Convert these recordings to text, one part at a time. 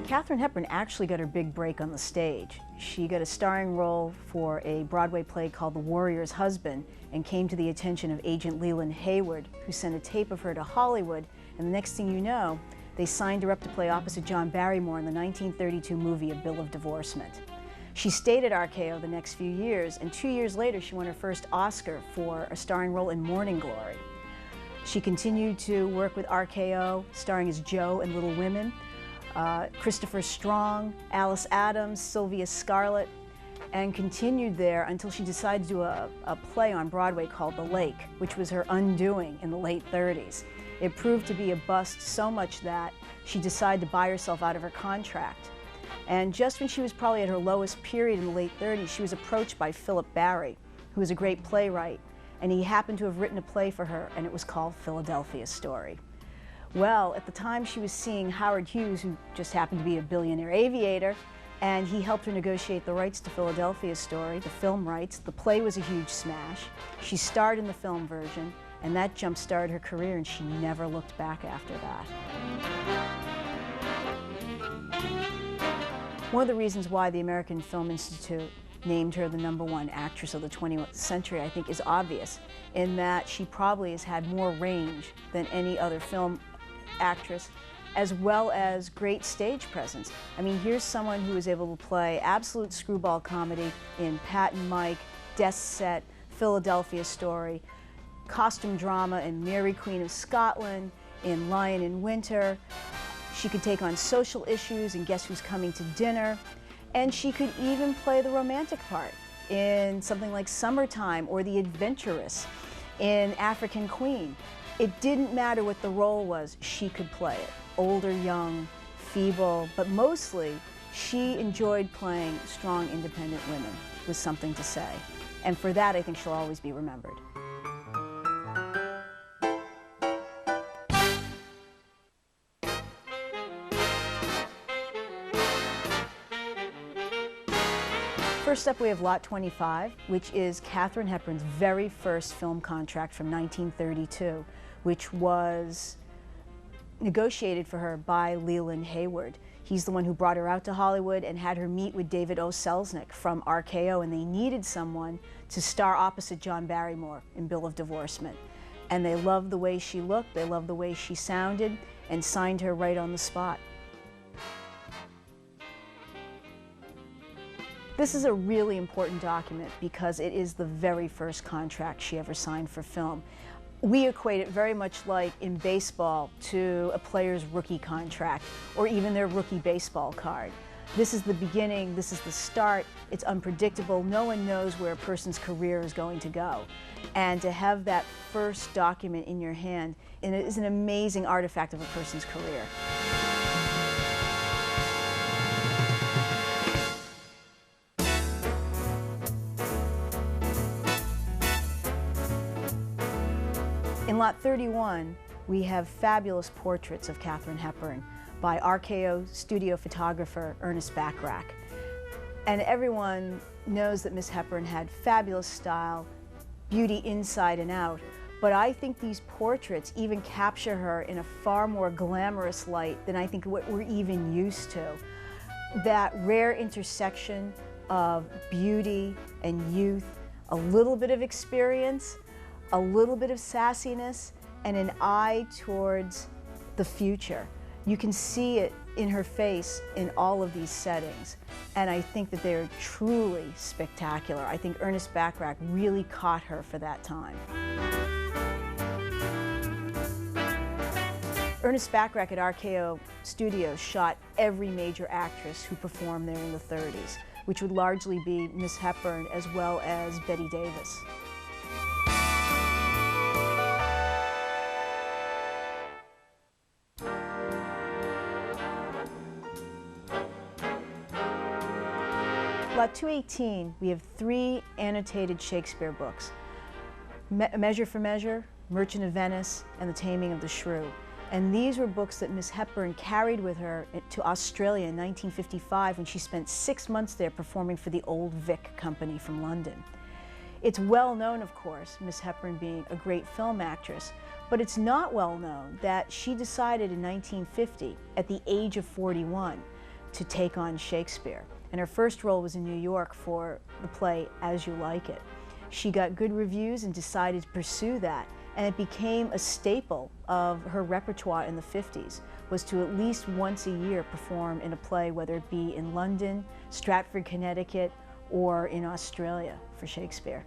Katharine Hepburn actually got her big break on the stage. She got a starring role for a Broadway play called The Warrior's Husband and came to the attention of agent Leland Hayward, who sent a tape of her to Hollywood, and the next thing you know, they signed her up to play opposite John Barrymore in the 1932 movie A Bill of Divorcement. She stayed at RKO the next few years, and 2 years later she won her first Oscar for a starring role in Morning Glory. She continued to work with RKO, starring as Jo in Little Women, Christopher Strong, Alice Adams, Sylvia Scarlett, and continued there until she decided to do a play on Broadway called The Lake, which was her undoing in the late 30s. It proved to be a bust so much that she decided to buy herself out of her contract. And just when she was probably at her lowest period in the late 30s, she was approached by Philip Barry, who was a great playwright, and he happened to have written a play for her, and it was called Philadelphia Story. Well, at the time she was seeing Howard Hughes, who just happened to be a billionaire aviator, and he helped her negotiate the rights to Philadelphia Story, the film rights. The play was a huge smash. She starred in the film version, and that jump-started her career, and she never looked back after that. One of the reasons why the American Film Institute named her the #1 actress of the 20th century, I think, is obvious, in that she probably has had more range than any other film actress, as well as great stage presence. I mean, here's someone who is able to play absolute screwball comedy in Pat and Mike, Death Set, Philadelphia Story, costume drama in Mary Queen of Scotland, in Lion in Winter. She could take on social issues in Guess Who's Coming to Dinner, and she could even play the romantic part in something like Summertime or The Adventuress in African Queen. It didn't matter what the role was, she could play it. Older, young, feeble, but mostly she enjoyed playing strong, independent women with something to say. And for that, I think she'll always be remembered. First up, we have Lot 25, which is Katharine Hepburn's very first film contract from 1932, which was negotiated for her by Leland Hayward. He's the one who brought her out to Hollywood and had her meet with David O. Selznick from RKO, and they needed someone to star opposite John Barrymore in Bill of Divorcement. And they loved the way she looked, they loved the way she sounded, and signed her right on the spot. This is a really important document because it is the very first contract she ever signed for film. We equate it very much like in baseball to a player's rookie contract or even their rookie baseball card. This is the beginning, this is the start, it's unpredictable, no one knows where a person's career is going to go. And to have that first document in your hand is an amazing artifact of a person's career. In Lot 31, we have fabulous portraits of Katharine Hepburn by RKO studio photographer Ernest Bachrach. And everyone knows that Miss Hepburn had fabulous style, beauty inside and out, but I think these portraits even capture her in a far more glamorous light than I think what we're even used to. That rare intersection of beauty and youth, a little bit of experience, a little bit of sassiness, and an eye towards the future. You can see it in her face in all of these settings, and I think that they're truly spectacular. I think Ernest Bachrach really caught her for that time. Ernest Bachrach at RKO Studios shot every major actress who performed there in the 30s, which would largely be Miss Hepburn as well as Bette Davis. Lot 218, we have 3 annotated Shakespeare books, Measure for Measure, Merchant of Venice, and The Taming of the Shrew. And these were books that Miss Hepburn carried with her to Australia in 1955 when she spent 6 months there performing for the Old Vic Company from London. It's well known, of course, Miss Hepburn being a great film actress, but it's not well known that she decided in 1950, at the age of 41, to take on Shakespeare. And her first role was in New York for the play As You Like It. She got good reviews and decided to pursue that, and it became a staple of her repertoire in the 50s, was to at least once a year perform in a play, whether it be in London, Stratford, Connecticut, or in Australia for Shakespeare.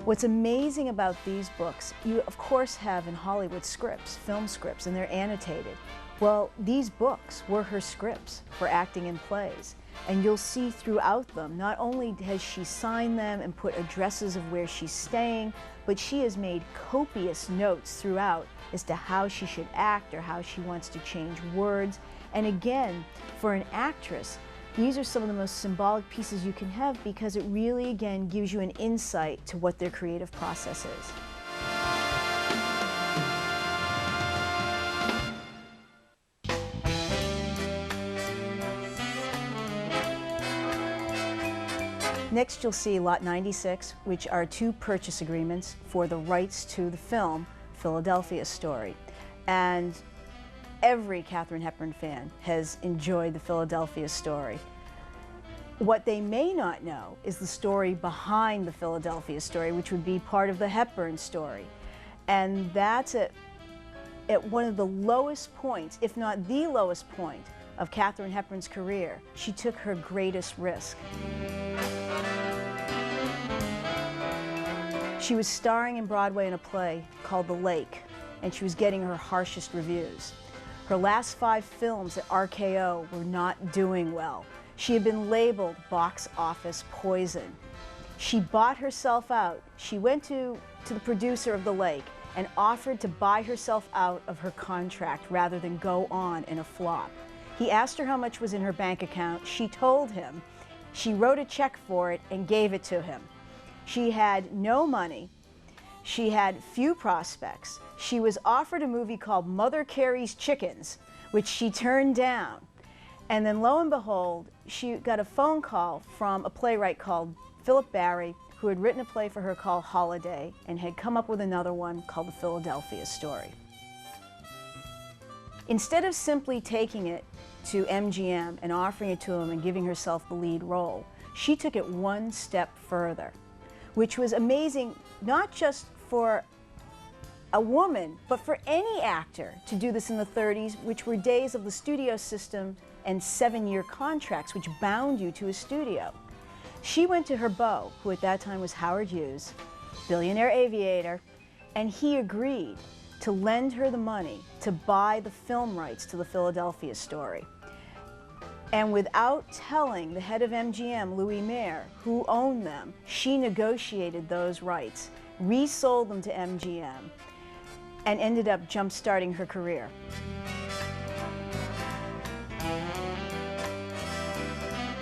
What's amazing about these books, you of course have in Hollywood scripts, film scripts, and they're annotated. Well, these books were her scripts for acting in plays. And you'll see throughout them, not only has she signed them and put addresses of where she's staying, but she has made copious notes throughout as to how she should act or how she wants to change words. And again, for an actress, these are some of the most symbolic pieces you can have, because it really, again, gives you an insight to what their creative process is. Next, you'll see Lot 96, which are 2 purchase agreements for the rights to the film Philadelphia Story. And every Katharine Hepburn fan has enjoyed the Philadelphia Story. What they may not know is the story behind the Philadelphia Story, which would be part of the Hepburn story. And that's at one of the lowest points, if not the lowest point, of Katharine Hepburn's career. She took her greatest risk. She was starring in Broadway in a play called The Lake, and she was getting her harshest reviews. Her last 5 films at RKO were not doing well. She had been labeled box office poison. She bought herself out. She went to the producer of The Lake and offered to buy herself out of her contract rather than go on in a flop. He asked her how much was in her bank account. She told him. She wrote a check for it and gave it to him. She had no money. She had few prospects. She was offered a movie called Mother Carey's Chickens, which she turned down. And then lo and behold, she got a phone call from a playwright called Philip Barry, who had written a play for her called Holiday and had come up with another one called The Philadelphia Story. Instead of simply taking it to MGM and offering it to him and giving herself the lead role, she took it one step further, which was amazing, not just for a woman, but for any actor to do this in the 30s, which were days of the studio system and 7-year contracts, which bound you to a studio. She went to her beau, who at that time was Howard Hughes, billionaire aviator, and he agreed to lend her the money to buy the film rights to the Philadelphia Story. And without telling the head of MGM, Louis Mayer, who owned them, she negotiated those rights, resold them to MGM, and ended up jump-starting her career.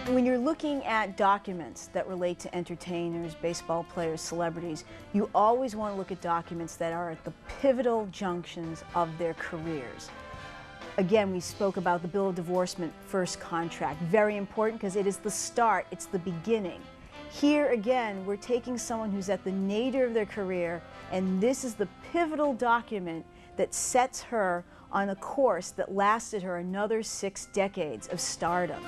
When you're looking at documents that relate to entertainers, baseball players, celebrities, you always want to look at documents that are at the pivotal junctions of their careers. Again, we spoke about the Bill of Divorcement first contract. Very important because it is the start, it's the beginning. Here again, we're taking someone who's at the nadir of their career, and this is the pivotal document that sets her on a course that lasted her another 6 decades of stardom.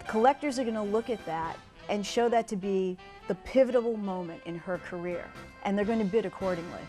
Collectors are going to look at that and show that to be the pivotal moment in her career, and they're going to bid accordingly.